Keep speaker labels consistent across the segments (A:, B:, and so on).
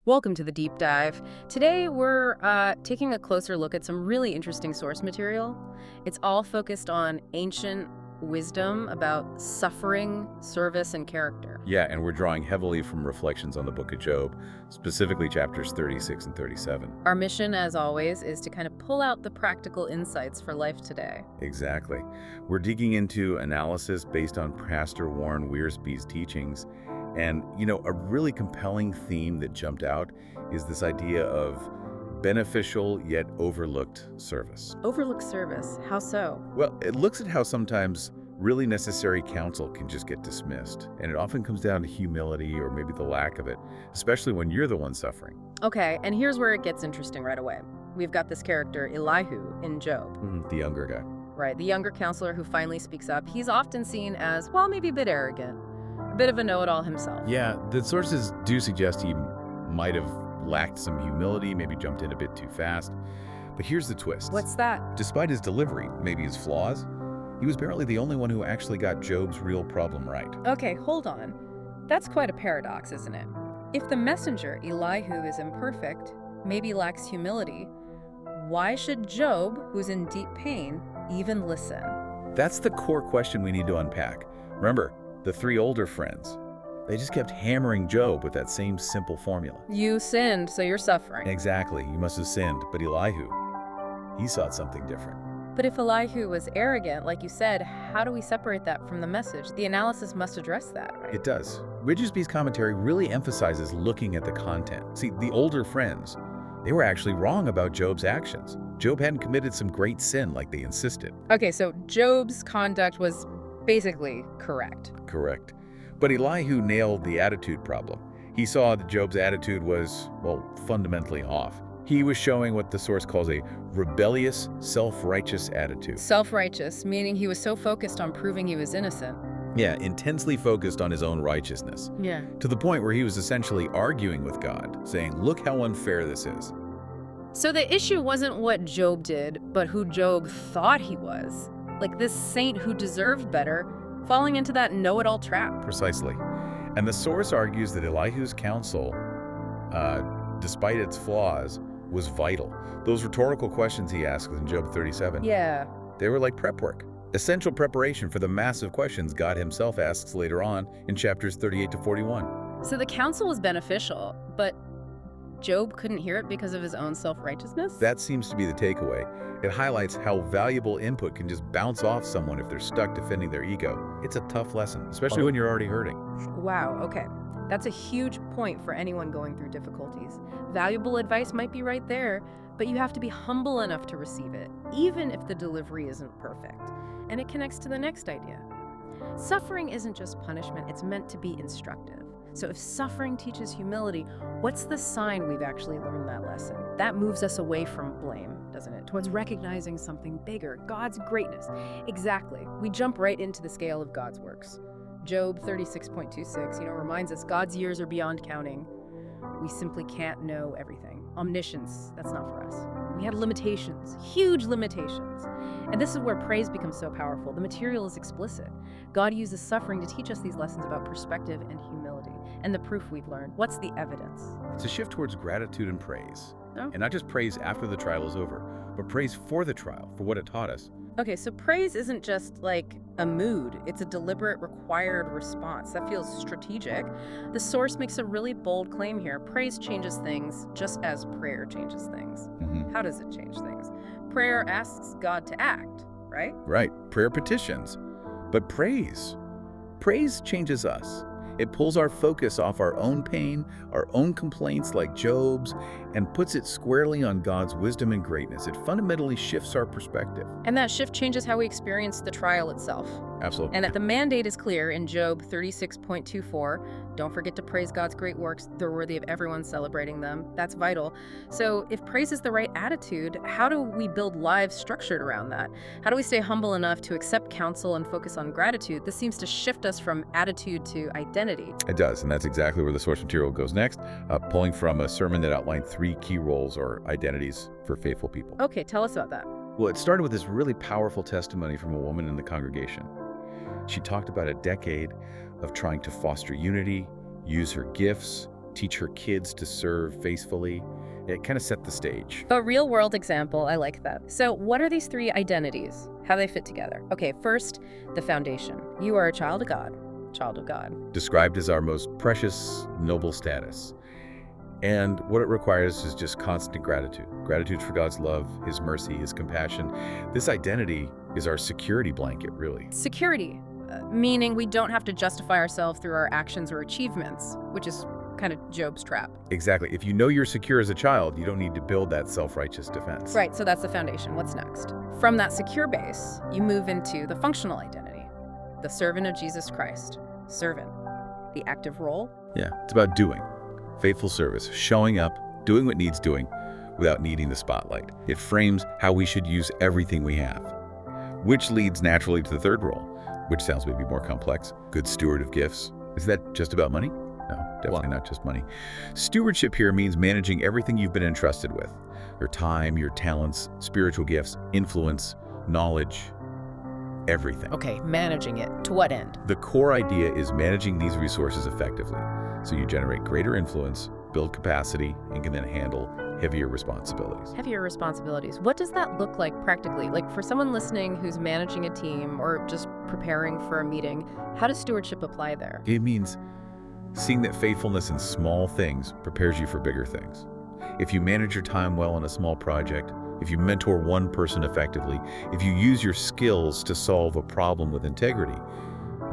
A: Welcome to the deep dive. Today we're taking a closer look at some really interesting source material. It's all focused on ancient wisdom about suffering, service, and character.
B: Yeah, and we're drawing heavily from reflections on the book of Job, specifically chapters 36 and 37.
A: Our mission, as always, is to kind of pull out the practical insights for life today.
B: Exactly. We're digging into analysis based on Pastor Warren Wiersbe's teachings. And, a really compelling theme that jumped out is this idea of beneficial yet overlooked service.
A: Overlooked service. How so?
B: Well, it looks at how sometimes really necessary counsel can just get dismissed. And it often comes down to humility or maybe the lack of it, especially when you're the one suffering.
A: Okay, and here's where it gets interesting right away. We've got this character, Elihu, in Job.
B: The younger guy.
A: Right, the younger counselor who finally speaks up. He's often seen as, well, maybe a bit arrogant. A bit of a know-it-all himself.
B: Yeah, the sources do suggest he might have lacked some humility, maybe jumped in a bit too fast. But here's the twist.
A: What's that?
B: Despite his delivery, maybe his flaws, he was apparently the only one who actually got Job's real problem right.
A: Okay, hold on. That's quite a paradox, isn't it? If the messenger, Elihu, is imperfect, maybe lacks humility, why should Job, who's in deep pain, even listen?
B: That's the core question we need to unpack. Remember, the three older friends, they just kept hammering Job with that same simple formula.
A: You sinned, so you're suffering.
B: Exactly, you must have sinned. But Elihu, he sought something different.
A: But if Elihu was arrogant, like you said, how do we separate that from the message? The analysis must address that, right?
B: It does. Wiersbe's commentary really emphasizes looking at the content. See, the older friends, they were actually wrong about Job's actions. Job hadn't committed some great sin like they insisted.
A: Okay, so Job's conduct was basically correct.
B: Correct. But Elihu nailed the attitude problem. He saw that Job's attitude was, well, fundamentally off. He was showing what the source calls a rebellious, self-righteous attitude.
A: Self-righteous, meaning he was so focused on proving he was innocent.
B: Yeah, intensely focused on his own righteousness.
A: Yeah.
B: To the point where he was essentially arguing with God, saying, look how unfair this is.
A: So the issue wasn't what Job did, but who Job thought he was. Like this saint who deserved better, falling into that know-it-all trap.
B: Precisely. And the source argues that Elihu's counsel, despite its flaws, was vital. Those rhetorical questions he asked in Job 37,
A: Yeah.
B: they were like prep work. Essential preparation for the massive questions God himself asks later on in chapters 38 to 41.
A: So the counsel was beneficial, but Job couldn't hear it because of his own self-righteousness?
B: That seems to be the takeaway. It highlights how valuable input can just bounce off someone if they're stuck defending their ego. It's a tough lesson, especially when you're already hurting.
A: Wow, okay. That's a huge point for anyone going through difficulties. Valuable advice might be right there, but you have to be humble enough to receive it, even if the delivery isn't perfect. And it connects to the next idea. Suffering isn't just punishment, it's meant to be instructive. So if suffering teaches humility, what's the sign we've actually learned that lesson? That moves us away from blame, doesn't it? Towards recognizing something bigger, God's greatness. Exactly. We jump right into the scale of God's works. Job 36.26, reminds us God's years are beyond counting. We simply can't know everything. Omniscience, that's not for us. We had limitations, huge limitations. And this is where praise becomes so powerful. The material is explicit. God uses suffering to teach us these lessons about perspective and humility. And the proof we've learned. What's the evidence?
B: It's a shift towards gratitude and praise.
A: Oh.
B: And not just praise after the trial is over, but praise for the trial, for what it taught us.
A: Okay, so praise isn't just like a mood. It's a deliberate, required response. That feels strategic. The source makes a really bold claim here. Praise changes things just as prayer changes things. How does it change things? Prayer asks God to act, right?
B: Right. Prayer petitions. But praise changes us. It pulls our focus off our own pain, our own complaints like Job's, and puts it squarely on God's wisdom and greatness. It fundamentally shifts our perspective.
A: And that shift changes how we experience the trial itself.
B: Absolutely.
A: And that the mandate is clear in Job 36.24. Don't forget to praise God's great works. They're worthy of everyone celebrating them. That's vital. So if praise is the right attitude, how do we build lives structured around that? How do we stay humble enough to accept counsel and focus on gratitude? This seems to shift us from attitude to identity.
B: It does, and that's exactly where the source material goes next, pulling from a sermon that outlined 3 key roles or identities for faithful people.
A: Okay, tell us about that.
B: Well, it started with this really powerful testimony from a woman in the congregation. She talked about a decade of trying to foster unity, use her gifts, teach her kids to serve faithfully. It kind of set the stage.
A: A real-world example, I like that. So what are these three identities? How they fit together? Okay, first, the foundation. You are a child of God. Child of God.
B: Described as our most precious, noble status. And what it requires is just constant gratitude. Gratitude for God's love, His mercy, His compassion. This identity is our security blanket, really.
A: Security, meaning we don't have to justify ourselves through our actions or achievements, which is kind of Job's trap.
B: Exactly. If you know you're secure as a child, you don't need to build that self-righteous defense.
A: Right, so that's the foundation. What's next? From that secure base, you move into the functional identity, the servant of Jesus Christ. Servant. The active role?
B: Yeah, it's about doing. Faithful service, showing up, doing what needs doing without needing the spotlight. It frames how we should use everything we have, which leads naturally to the third role, which sounds maybe more complex. Good steward of gifts. Is that just about money? No, definitely not just money. Stewardship here means managing everything you've been entrusted with. Your time, your talents, spiritual gifts, influence, knowledge, everything.
A: Okay, managing it. To what end?
B: The core idea is managing these resources effectively, so you generate greater influence, build capacity, and can then handle heavier responsibilities.
A: Heavier responsibilities. What does that look like practically? Like for someone listening who's managing a team or just preparing for a meeting, how does stewardship apply there?
B: It means seeing that faithfulness in small things prepares you for bigger things. If you manage your time well in a small project, if you mentor one person effectively, if you use your skills to solve a problem with integrity,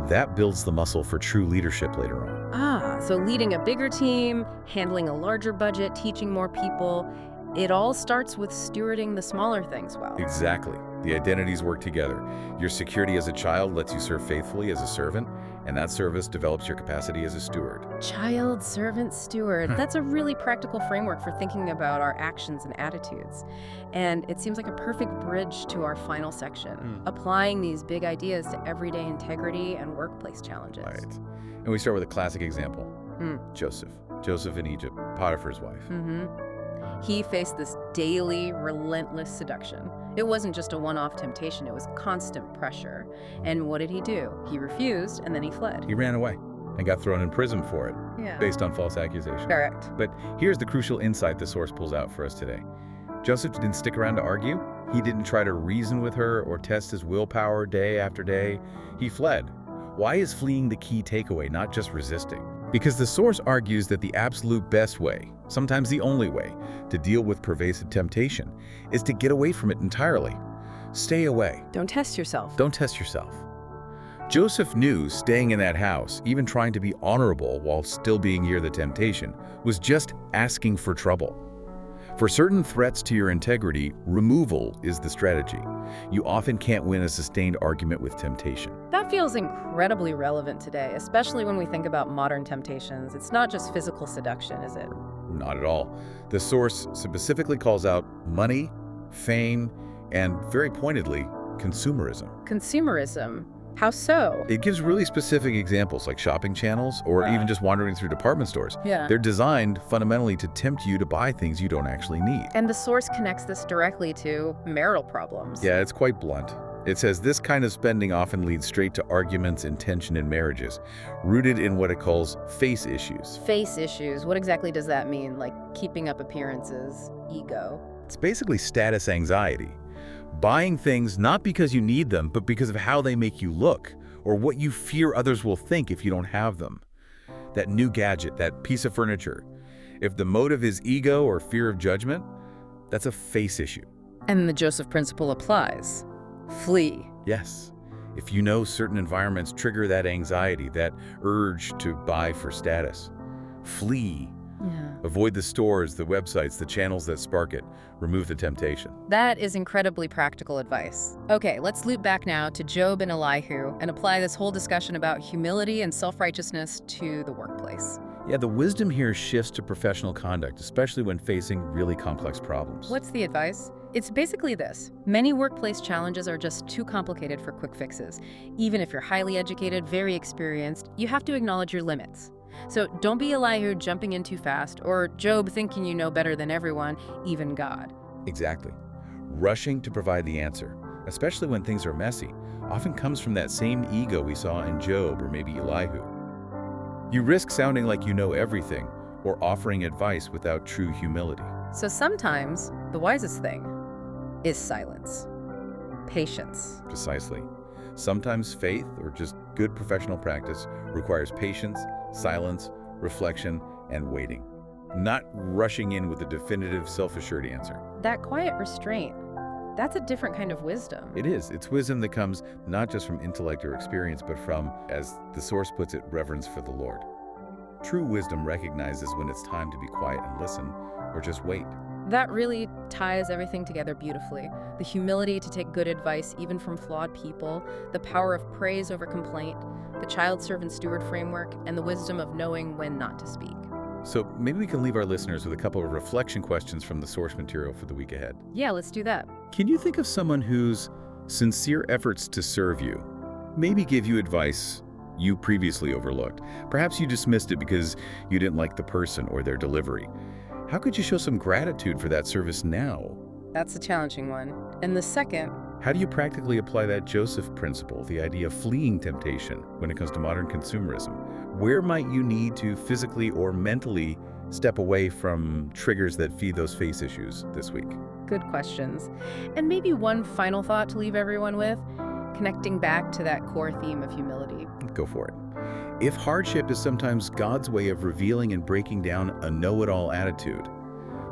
B: that builds the muscle for true leadership later on.
A: Ah, so leading a bigger team, handling a larger budget, teaching more people, it all starts with stewarding the smaller things well.
B: Exactly. The identities work together. Your security as a child lets you serve faithfully as a servant, and that service develops your capacity as a steward.
A: Child, servant, steward. That's a really practical framework for thinking about our actions and attitudes. And it seems like a perfect bridge to our final section, applying these big ideas to everyday integrity and workplace challenges.
B: Right. And we start with a classic example, Joseph. Joseph in Egypt, Potiphar's wife.
A: He faced this daily, relentless seduction. It wasn't just a one-off temptation, it was constant pressure. And what did he do? He refused, and then he fled.
B: He ran away and got thrown in prison for it, based on false accusations.
A: Correct.
B: But here's the crucial insight the source pulls out for us today. Joseph didn't stick around to argue. He didn't try to reason with her or test his willpower day after day. He fled. Why is fleeing the key takeaway, not just resisting? Because the source argues that the absolute best way, sometimes the only way, to deal with pervasive temptation is to get away from it entirely. Stay away.
A: Don't test yourself.
B: Don't test yourself. Joseph knew staying in that house, even trying to be honorable while still being near the temptation, was just asking for trouble. For certain threats to your integrity, removal is the strategy. You often can't win a sustained argument with temptation.
A: That feels incredibly relevant today, especially when we think about modern temptations. It's not just physical seduction, is it?
B: Not at all. The source specifically calls out money, fame, and very pointedly, consumerism.
A: Consumerism? How so?
B: It gives really specific examples like shopping channels or even just wandering through department stores. They're designed fundamentally to tempt you to buy things you don't actually need.
A: And the source connects this directly to marital problems.
B: Yeah, it's quite blunt. It says this kind of spending often leads straight to arguments and tension in marriages, rooted in what it calls face issues.
A: Face issues? What exactly does that mean? Like keeping up appearances, ego?
B: It's basically status anxiety. Buying things not because you need them, but because of how they make you look, or what you fear others will think if you don't have them. That new gadget, that piece of furniture. If the motive is ego or fear of judgment, that's a face issue.
A: And the Joseph principle applies. Flee.
B: Yes. If you know certain environments trigger that anxiety, that urge to buy for status, flee. Avoid the stores, the websites, the channels that spark it. Remove the temptation.
A: That is incredibly practical advice. Okay, let's loop back now to Job and Elihu and apply this whole discussion about humility and self-righteousness to the workplace.
B: Yeah, the wisdom here shifts to professional conduct, especially when facing really complex problems.
A: What's the advice? It's basically this. Many workplace challenges are just too complicated for quick fixes. Even if you're highly educated, very experienced, you have to acknowledge your limits. So don't be Elihu jumping in too fast, or Job thinking you know better than everyone, even God.
B: Exactly. Rushing to provide the answer, especially when things are messy, often comes from that same ego we saw in Job or maybe Elihu. You risk sounding like you know everything, or offering advice without true humility.
A: So sometimes the wisest thing is silence, patience.
B: Precisely. Sometimes faith, or just good professional practice, requires patience, silence, reflection, and waiting. Not rushing in with a definitive, self-assured answer.
A: That quiet restraint, that's a different kind of wisdom.
B: It is. It's wisdom that comes not just from intellect or experience, but from, as the source puts it, reverence for the Lord. True wisdom recognizes when it's time to be quiet and listen, or just wait.
A: That really ties everything together beautifully. The humility to take good advice even from flawed people, the power of praise over complaint, the child servant steward framework, and the wisdom of knowing when not to speak.
B: So maybe we can leave our listeners with a couple of reflection questions from the source material for the week ahead.
A: Yeah, let's do that.
B: Can you think of someone whose sincere efforts to serve you maybe give you advice you previously overlooked? Perhaps you dismissed it because you didn't like the person or their delivery. How could you show some gratitude for that service now?
A: That's a challenging one. And the second,
B: How do you practically apply that Joseph principle, the idea of fleeing temptation, when it comes to modern consumerism? Where might you need to physically or mentally step away from triggers that feed those face issues this week?
A: good questions. And maybe one final thought to leave everyone with, connecting back to that core theme of humility.
B: Go for it. If hardship is sometimes God's way of revealing and breaking down a know-it-all attitude,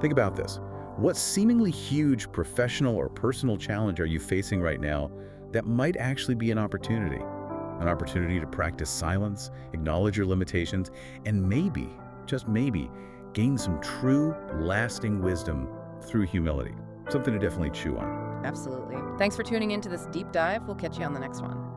B: think about this. What seemingly huge professional or personal challenge are you facing right now that might actually be an opportunity? An opportunity to practice silence, acknowledge your limitations, and maybe, just maybe, gain some true, lasting wisdom through humility. Something to definitely chew on.
A: Absolutely. Thanks for tuning into this deep dive. We'll catch you on the next one.